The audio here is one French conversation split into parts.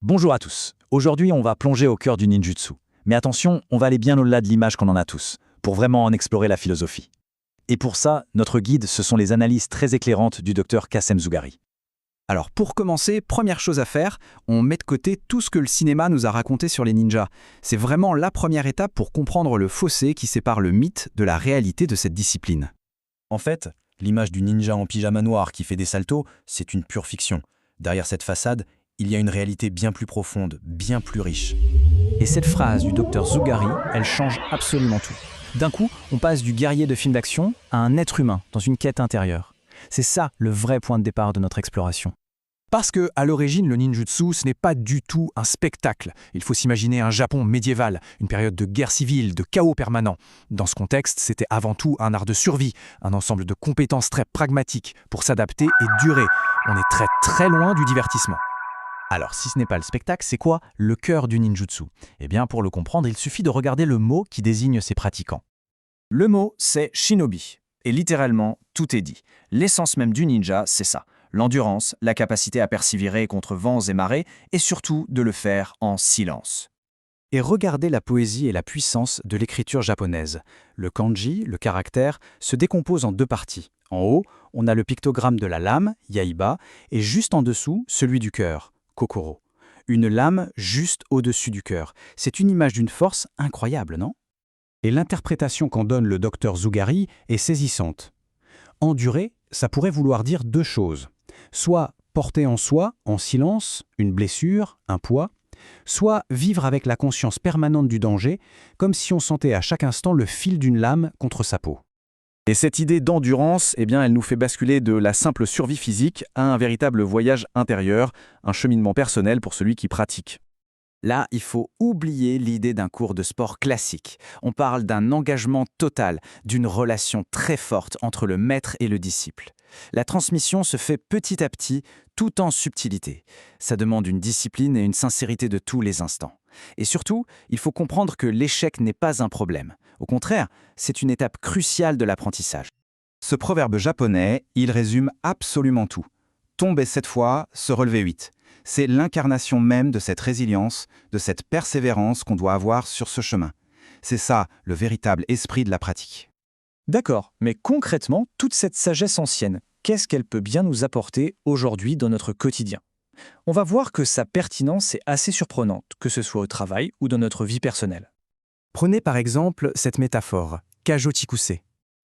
Bonjour à tous. Aujourd'hui, on va plonger au cœur du ninjutsu. Mais attention, on va aller bien au-delà de l'image qu'on en a tous, pour vraiment en explorer la philosophie. Et pour ça, notre guide, ce sont les analyses très éclairantes du docteur Kassem Zougari. Alors pour commencer, première chose à faire, on met de côté tout ce que le cinéma nous a raconté sur les ninjas. C'est vraiment la première étape pour comprendre le fossé qui sépare le mythe de la réalité de cette discipline. En fait, l'image du ninja en pyjama noir qui fait des saltos, c'est une pure fiction. Derrière cette façade, il y a une réalité bien plus profonde, bien plus riche. Et cette phrase du docteur Zougari, elle change absolument tout. D'un coup, on passe du guerrier de film d'action à un être humain dans une quête intérieure. C'est ça le vrai point de départ de notre exploration. Parce que, à l'origine, le ninjutsu, ce n'est pas du tout un spectacle. Il faut s'imaginer un Japon médiéval, une période de guerre civile, de chaos permanent. Dans ce contexte, c'était avant tout un art de survie, un ensemble de compétences très pragmatiques pour s'adapter et durer. On est très très loin du divertissement. Alors, si ce n'est pas le spectacle, c'est quoi le cœur du ninjutsu? Eh bien, pour le comprendre, il suffit de regarder le mot qui désigne ses pratiquants. Le mot, c'est shinobi. Et littéralement, tout est dit. L'essence même du ninja, c'est ça. L'endurance, la capacité à persévérer contre vents et marées, et surtout de le faire en silence. Et regardez la poésie et la puissance de l'écriture japonaise. Le kanji, le caractère, se décompose en deux parties. En haut, on a le pictogramme de la lame, yaiba, et juste en dessous, celui du cœur, kokoro. Une lame juste au-dessus du cœur. C'est une image d'une force incroyable, non? Et l'interprétation qu'en donne le docteur Zougari est saisissante. Endurer, ça pourrait vouloir dire deux choses. Soit porter en soi, en silence, une blessure, un poids, soit vivre avec la conscience permanente du danger, comme si on sentait à chaque instant le fil d'une lame contre sa peau. Et cette idée d'endurance, eh bien, elle nous fait basculer de la simple survie physique à un véritable voyage intérieur, un cheminement personnel pour celui qui pratique. Là, il faut oublier l'idée d'un cours de sport classique. On parle d'un engagement total, d'une relation très forte entre le maître et le disciple. La transmission se fait petit à petit, tout en subtilité. Ça demande une discipline et une sincérité de tous les instants. Et surtout, il faut comprendre que l'échec n'est pas un problème. Au contraire, c'est une étape cruciale de l'apprentissage. Ce proverbe japonais, il résume absolument tout. Tomber 7 fois, se relever 8. C'est l'incarnation même de cette résilience, de cette persévérance qu'on doit avoir sur ce chemin. C'est ça, le véritable esprit de la pratique. D'accord, mais concrètement, toute cette sagesse ancienne, qu'est-ce qu'elle peut bien nous apporter aujourd'hui dans notre quotidien? On va voir que sa pertinence est assez surprenante, que ce soit au travail ou dans notre vie personnelle. Prenez par exemple cette métaphore, Kajochikuse.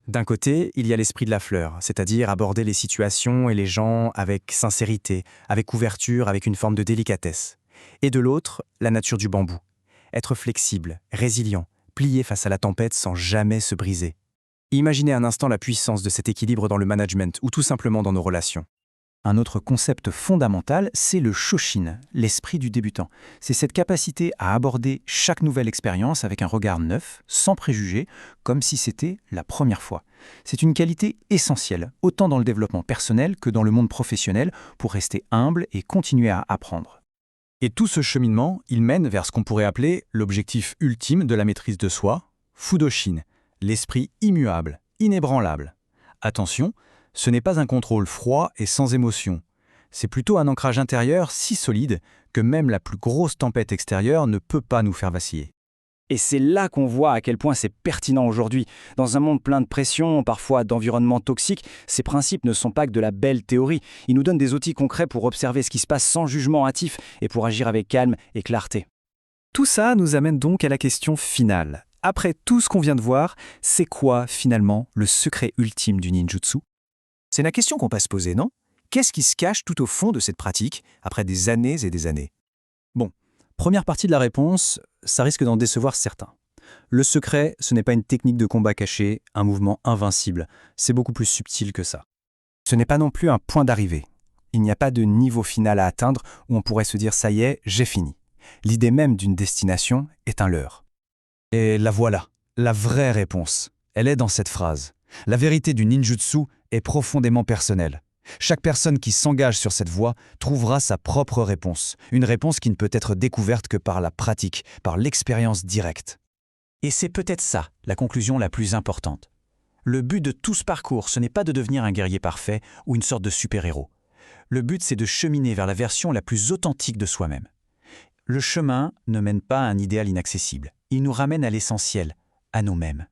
D'un côté, il y a l'esprit de la fleur, c'est-à-dire aborder les situations et les gens avec sincérité, avec ouverture, avec une forme de délicatesse. Et de l'autre, la nature du bambou. Être flexible, résilient, plié face à la tempête sans jamais se briser. Imaginez un instant la puissance de cet équilibre dans le management ou tout simplement dans nos relations. Un autre concept fondamental, c'est le shoshin, l'esprit du débutant. C'est cette capacité à aborder chaque nouvelle expérience avec un regard neuf, sans préjugés, comme si c'était la première fois. C'est une qualité essentielle, autant dans le développement personnel que dans le monde professionnel, pour rester humble et continuer à apprendre. Et tout ce cheminement, il mène vers ce qu'on pourrait appeler l'objectif ultime de la maîtrise de soi, Fudoshin, l'esprit immuable, inébranlable. Attention, ce n'est pas un contrôle froid et sans émotion. C'est plutôt un ancrage intérieur si solide que même la plus grosse tempête extérieure ne peut pas nous faire vaciller. Et c'est là qu'on voit à quel point c'est pertinent aujourd'hui. Dans un monde plein de pression, parfois d'environnement toxique, ces principes ne sont pas que de la belle théorie. Ils nous donnent des outils concrets pour observer ce qui se passe sans jugement hâtif et pour agir avec calme et clarté. Tout ça nous amène donc à la question finale. Après tout ce qu'on vient de voir, c'est quoi finalement le secret ultime du ninjutsu? C'est la question qu'on peut se poser, non? Qu'est-ce qui se cache tout au fond de cette pratique, après des années et des années? Bon, première partie de la réponse, ça risque d'en décevoir certains. Le secret, ce n'est pas une technique de combat cachée, un mouvement invincible. C'est beaucoup plus subtil que ça. Ce n'est pas non plus un point d'arrivée. Il n'y a pas de niveau final à atteindre où on pourrait se dire « ça y est, j'ai fini ». L'idée même d'une destination est un leurre. Et la voilà, la vraie réponse. Elle est dans cette phrase. La vérité du ninjutsu est profondément personnelle. Chaque personne qui s'engage sur cette voie trouvera sa propre réponse. Une réponse qui ne peut être découverte que par la pratique, par l'expérience directe. Et c'est peut-être ça, la conclusion la plus importante. Le but de tout ce parcours, ce n'est pas de devenir un guerrier parfait ou une sorte de super-héros. Le but, c'est de cheminer vers la version la plus authentique de soi-même. Le chemin ne mène pas à un idéal inaccessible. Il nous ramène à l'essentiel, à nous-mêmes.